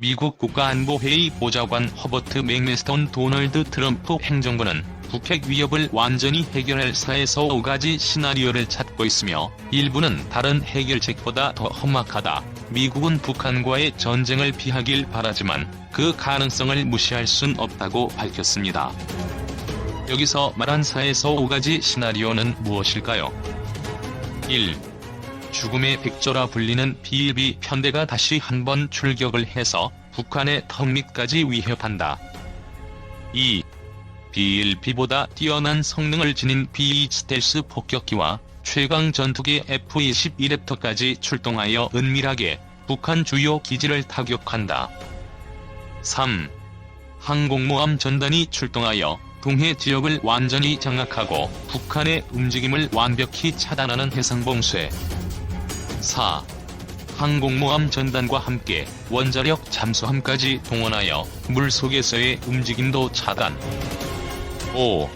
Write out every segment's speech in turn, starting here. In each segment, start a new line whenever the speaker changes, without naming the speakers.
미국 국가안보회의 보좌관 허버트 맥메스턴 도널드 트럼프 행정부는 북핵 위협을 완전히 해결할 4에서 5가지 시나리오를 찾고 있으며 일부는 다른 해결책보다 더 험악하다. 미국은 북한과의 전쟁을 피하길 바라지만 그 가능성을 무시할 순 없다고 밝혔습니다. 여기서 말한 4에서 5가지 시나리오는 무엇일까요? 1. 죽음의 백조라 불리는 B-1B 편대가 다시 한번 출격을 해서 북한의 턱밑까지 위협한다. 2. B-1B보다 뛰어난 성능을 지닌 B-2 스텔스 폭격기와 최강 전투기 F-21랩터까지 출동하여 은밀하게 북한 주요 기지를 타격한다. 3. 항공모함 전단이 출동하여 동해 지역을 완전히 장악하고 북한의 움직임을 완벽히 차단하는 해상봉쇄. 4. 항공모함 전단과 함께 원자력 잠수함까지 동원하여 물속에서의 움직임도 차단. 5.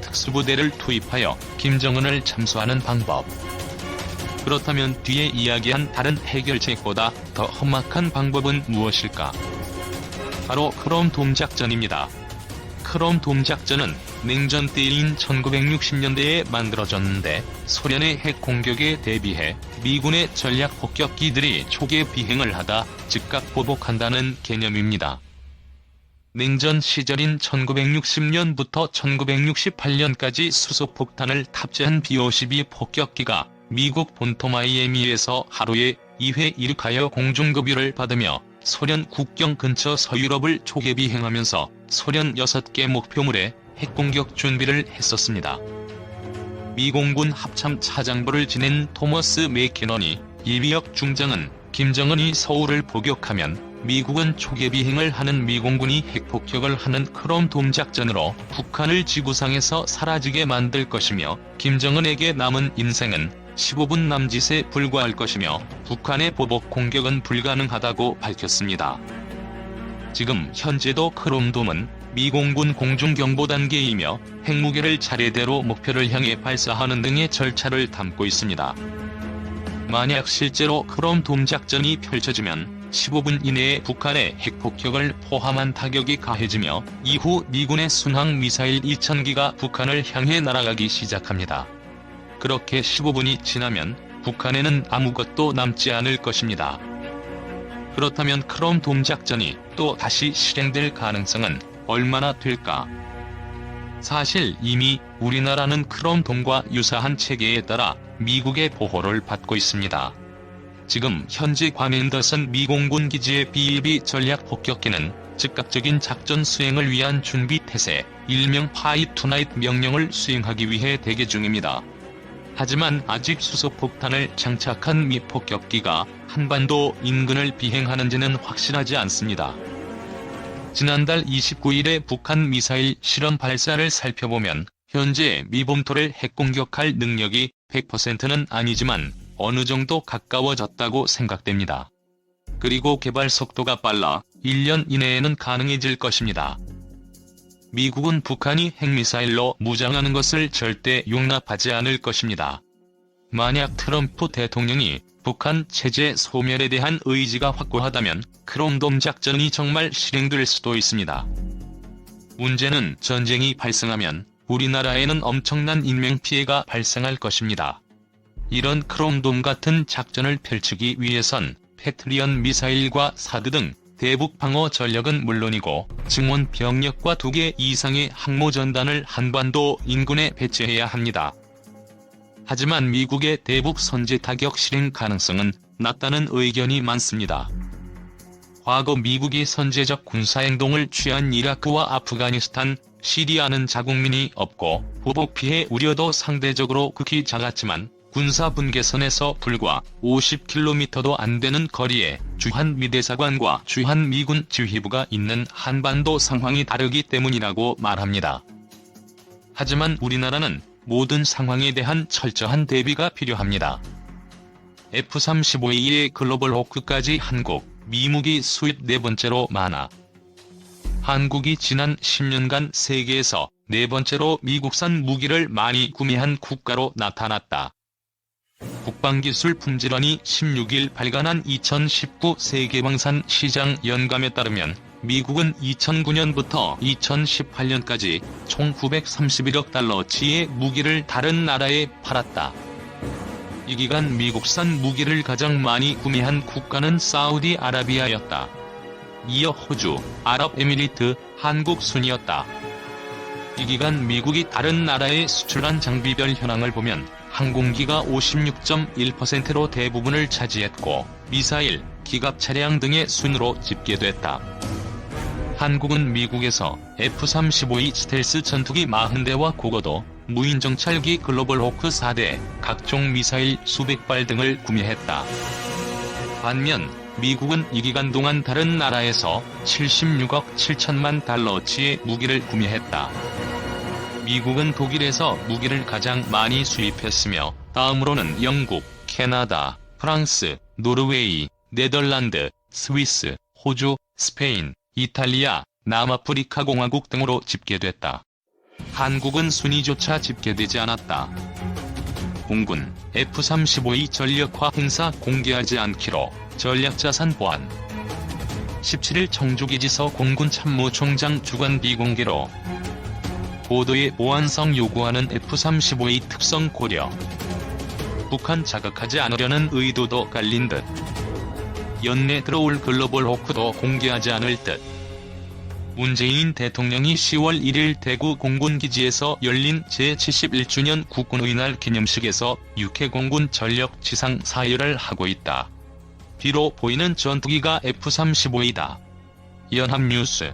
특수부대를 투입하여 김정은을 참수하는 방법. 그렇다면 뒤에 이야기한 다른 해결책보다 더 험악한 방법은 무엇일까? 바로 크롬돔 작전입니다. 크롬돔 작전은 냉전 때인 1960년대에 만들어졌는데 소련의 핵 공격에 대비해 미군의 전략 폭격기들이 초계 비행을 하다 즉각 보복한다는 개념입니다. 냉전 시절인 1960년부터 1968년까지 수소폭탄을 탑재한 B-52 폭격기가 미국 본토 마이애미에서 하루에 2회 이륙하여 공중급유를 받으며 소련 국경 근처 서유럽을 초계 비행하면서 소련 6개 목표물에 핵공격 준비를 했었습니다. 미공군 합참 차장부를 지낸 토머스 맥캐넌이 예비역 중장은 김정은이 서울을 포격하면 미국은 초계 비행을 하는 미공군이 핵폭격을 하는 크롬돔 작전으로 북한을 지구상에서 사라지게 만들 것이며 김정은에게 남은 인생은 15분 남짓에 불과할 것이며 북한의 보복 공격은 불가능하다고 밝혔습니다. 지금 현재도 크롬돔은 미공군 공중경보 단계이며 핵무기를 차례대로 목표를 향해 발사하는 등의 절차를 담고 있습니다. 만약 실제로 크롬돔 작전이 펼쳐지면 15분 이내에 북한의 핵폭격을 포함한 타격이 가해지며 이후 미군의 순항미사일 2000기가 북한을 향해 날아가기 시작합니다. 그렇게 15분이 지나면 북한에는 아무것도 남지 않을 것입니다. 그렇다면 크롬돔 작전이 또 다시 실행될 가능성은 얼마나 될까? 사실 이미 우리나라는 크롬돔과 유사한 체계에 따라 미국의 보호를 받고 있습니다. 지금 현재 괌 앤더슨 미공군 기지의 B-1B 전략 폭격기는 즉각적인 작전 수행을 위한 준비 태세, 일명 파이트 투나잇 명령을 수행하기 위해 대기 중입니다. 하지만 아직 수소폭탄을 장착한 미 폭격기가 한반도 인근을 비행하는지는 확실하지 않습니다. 지난달 29일에 북한 미사일 실험 발사를 살펴보면 현재 미 본토를 핵공격할 능력이 100%는 아니지만 어느 정도 가까워졌다고 생각됩니다. 그리고 개발 속도가 빨라 1년 이내에는 가능해질 것입니다. 미국은 북한이 핵미사일로 무장하는 것을 절대 용납하지 않을 것입니다. 만약 트럼프 대통령이 북한 체제 소멸에 대한 의지가 확고하다면 크롬돔 작전이 정말 실행될 수도 있습니다. 문제는 전쟁이 발생하면 우리나라에는 엄청난 인명피해가 발생할 것입니다. 이런 크롬돔 같은 작전을 펼치기 위해선 패트리언 미사일과 사드 등 대북 방어 전력은 물론이고 증원 병력과 2개 이상의 항모전단을 한반도 인근에 배치해야 합니다. 하지만 미국의 대북 선제 타격 실행 가능성은 낮다는 의견이 많습니다. 과거 미국이 선제적 군사행동을 취한 이라크와 아프가니스탄, 시리아는 자국민이 없고 보복 피해 우려도 상대적으로 극히 작았지만 군사분계선에서 불과 50km도 안 되는 거리에 주한미 대사관과 주한미군 지휘부가 있는 한반도 상황이 다르기 때문이라고 말합니다. 하지만 우리나라는 모든 상황에 대한 철저한 대비가 필요합니다. F-35A의 글로벌 호크까지 한국, 미무기 수입 4번째로 많아. 한국이 지난 10년간 세계에서 4번째로 미국산 무기를 많이 구매한 국가로 나타났다. 국방기술품질원이 16일 발간한 2019 세계방산 시장 연감에 따르면 미국은 2009년부터 2018년까지 총 931억 달러치의 무기를 다른 나라에 팔았다. 이 기간 미국산 무기를 가장 많이 구매한 국가는 사우디아라비아였다. 이어 호주, 아랍에미리트, 한국 순이었다. 이 기간 미국이 다른 나라에 수출한 장비별 현황을 보면 항공기가 56.1%로 대부분을 차지했고 미사일, 기갑 차량 등의 순으로 집계됐다. 한국은 미국에서 F-35E 스텔스 전투기 40대와 고고도, 무인정찰기 글로벌 호크 4대, 각종 미사일 수백 발 등을 구매했다. 반면 미국은 이 기간 동안 다른 나라에서 76억 7천만 달러치의 무기를 구매했다. 미국은 독일에서 무기를 가장 많이 수입했으며 다음으로는 영국, 캐나다, 프랑스, 노르웨이, 네덜란드, 스위스, 호주, 스페인, 이탈리아, 남아프리카 공화국 등으로 집계됐다. 한국은 순위조차 집계되지 않았다. 공군, F-35E 전력화 행사 공개하지 않기로 전략자산 보안. 17일 청주기지서 공군 참모총장 주관 비공개로 보도의 보안성 요구하는 F-35E 특성 고려. 북한 자극하지 않으려는 의도도 깔린 듯. 연내 들어올 글로벌 호크도 공개하지 않을 듯. 문재인 대통령이 10월 1일 대구 공군기지에서 열린 제71주년 국군의 날 기념식에서 육해공군 전력 지상 사열을 하고 있다. 뒤로 보이는 전투기가 F-35이다. 연합뉴스.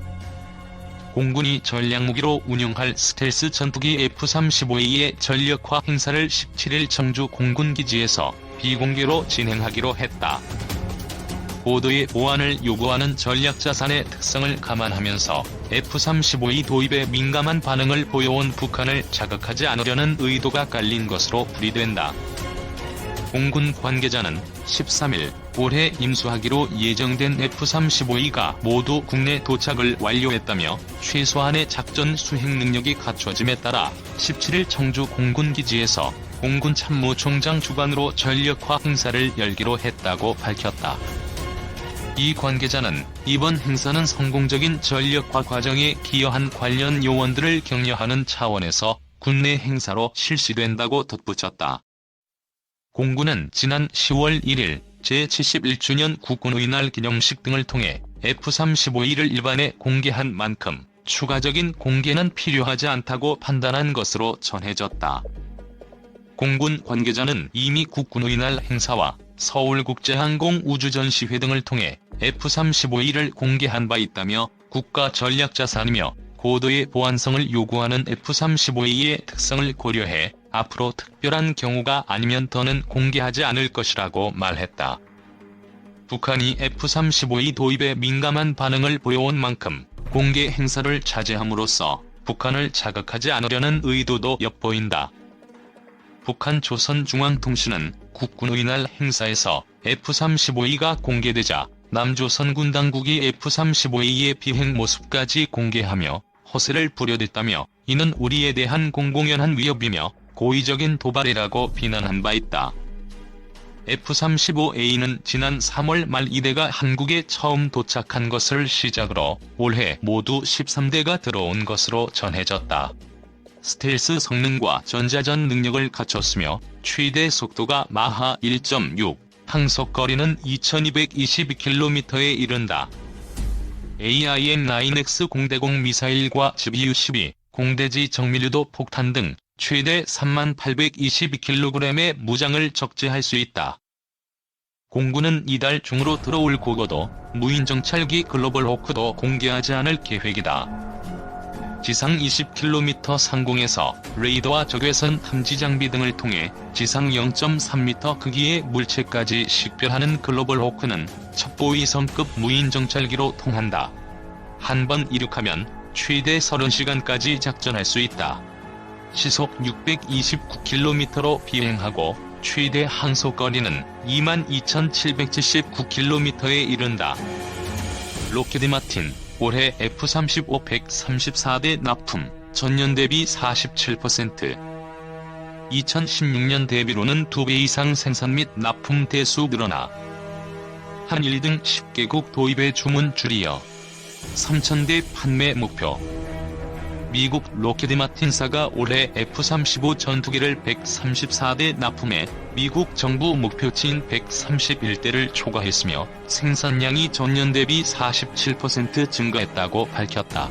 공군이 전략무기로 운용할 스텔스 전투기 F-35E의 전력화 행사를 17일 청주 공군기지에서 비공개로 진행하기로 했다. 보도의 보안을 요구하는 전략자산의 특성을 감안하면서 F-35E 도입에 민감한 반응을 보여온 북한을 자극하지 않으려는 의도가 깔린 것으로 풀이된다. 공군 관계자는 13일 올해 임수하기로 예정된 F-35E가 모두 국내 도착을 완료했다며 최소한의 작전 수행 능력이 갖춰짐에 따라 17일 청주 공군기지에서 공군 참모총장 주관으로 전력화 행사를 열기로 했다고 밝혔다. 이 관계자는 이번 행사는 성공적인 전력화 과정에 기여한 관련 요원들을 격려하는 차원에서 국내 행사로 실시된다고 덧붙였다. 공군은 지난 10월 1일 제71주년 국군의 날 기념식 등을 통해 F-35E를 일반에 공개한 만큼 추가적인 공개는 필요하지 않다고 판단한 것으로 전해졌다. 공군 관계자는 이미 국군의 날 행사와 서울국제항공우주전시회 등을 통해 F-35E를 공개한 바 있다며 국가 전략자산이며 고도의 보안성을 요구하는 F-35E의 특성을 고려해 앞으로 특별한 경우가 아니면 더는 공개하지 않을 것이라고 말했다. 북한이 F-35E 도입에 민감한 반응을 보여온 만큼 공개 행사를 자제함으로써 북한을 자극하지 않으려는 의도도 엿보인다. 북한 조선중앙통신은 국군의 날 행사에서 F-35E가 공개되자 남조선군 당국이 F-35E의 비행 모습까지 공개하며 허세를 부려댔다며 이는 우리에 대한 공공연한 위협이며 고의적인 도발이라고 비난한 바 있다. F-35A는 지난 3월 말 이대가 한국에 처음 도착한 것을 시작으로 올해 모두 13대가 들어온 것으로 전해졌다. 스텔스 성능과 전자전 능력을 갖췄으며 최대 속도가 마하 1.6, 항속거리는 2222km에 이른다. AIM-9X 공대공 미사일과 GBU-12, 공대지 정밀유도 폭탄 등 최대 3822kg의 무장을 적재할 수 있다. 공군은 이달 중으로 들어올 고고도, 무인정찰기 글로벌 호크도 공개하지 않을 계획이다. 지상 20km 상공에서 레이더와 적외선 탐지 장비 등을 통해 지상 0.3m 크기의 물체까지 식별하는 글로벌 호크는 첩보위성급 무인정찰기로 통한다. 한 번 이륙하면 최대 30시간까지 작전할 수 있다. 시속 629km로 비행하고 최대 항속거리는 22,779km에 이른다. 로키드 마틴 올해 F-35 134대 납품, 전년 대비 47%. 2016년 대비로는 2배 이상 생산 및 납품 대수 늘어나 한일 등 10개국 도입의 주문 줄이어 3,000대 판매 목표. 미국 로키드 마틴사가 올해 F-35 전투기를 134대 납품해 미국 정부 목표치인 131대를 초과했으며 생산량이 전년 대비 47% 증가했다고 밝혔다.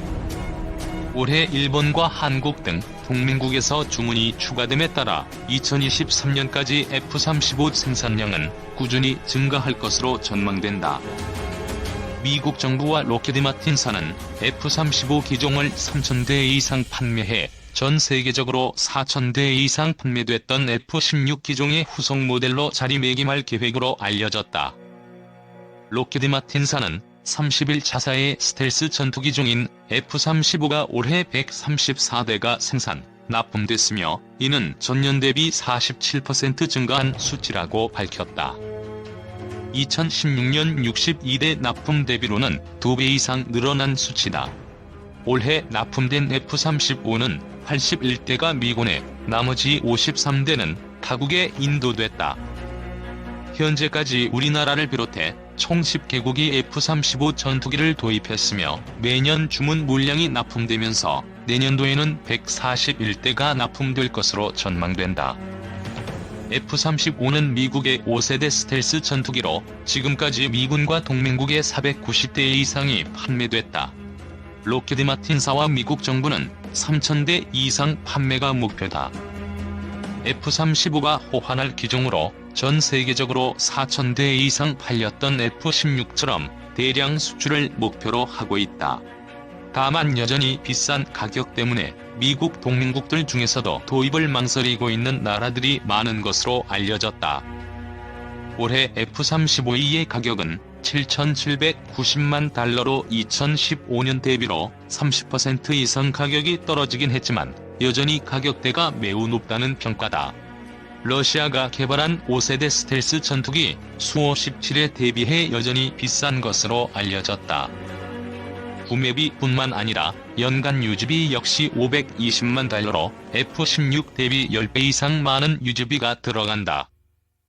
올해 일본과 한국 등 동맹국에서 주문이 추가됨에 따라 2023년까지 F-35 생산량은 꾸준히 증가할 것으로 전망된다. 미국 정부와 로키드 마틴사는 F-35 기종을 3,000대 이상 판매해 전 세계적으로 4,000대 이상 판매됐던 F-16 기종의 후속 모델로 자리매김할 계획으로 알려졌다. 로키드 마틴사는 30일 자사의 스텔스 전투기종인 F-35가 올해 134대가 생산, 납품됐으며 이는 전년 대비 47% 증가한 수치라고 밝혔다. 2016년 62대 납품 대비로는 2배 이상 늘어난 수치다. 올해 납품된 F-35는 81대가 미군에 나머지 53대는 타국에 인도됐다. 현재까지 우리나라를 비롯해 총 10개국이 F-35 전투기를 도입했으며 매년 주문 물량이 납품되면서 내년도에는 141대가 납품될 것으로 전망된다. F-35는 미국의 5세대 스텔스 전투기로 지금까지 미군과 동맹국의 490대 이상이 판매됐다. 로키드 마틴사와 미국 정부는 3,000대 이상 판매가 목표다. F-35가 호환할 기종으로 전 세계적으로 4,000대 이상 팔렸던 F-16처럼 대량 수출을 목표로 하고 있다. 다만 여전히 비싼 가격 때문에 미국 동맹국들 중에서도 도입을 망설이고 있는 나라들이 많은 것으로 알려졌다. 올해 F-35E의 가격은 7,790만 달러로 2015년 대비로 30% 이상 가격이 떨어지긴 했지만 여전히 가격대가 매우 높다는 평가다. 러시아가 개발한 5세대 스텔스 전투기 수호 17에 대비해 여전히 비싼 것으로 알려졌다. 구매비뿐만 아니라 연간 유지비 역시 520만 달러로 F-16 대비 10배 이상 많은 유지비가 들어간다.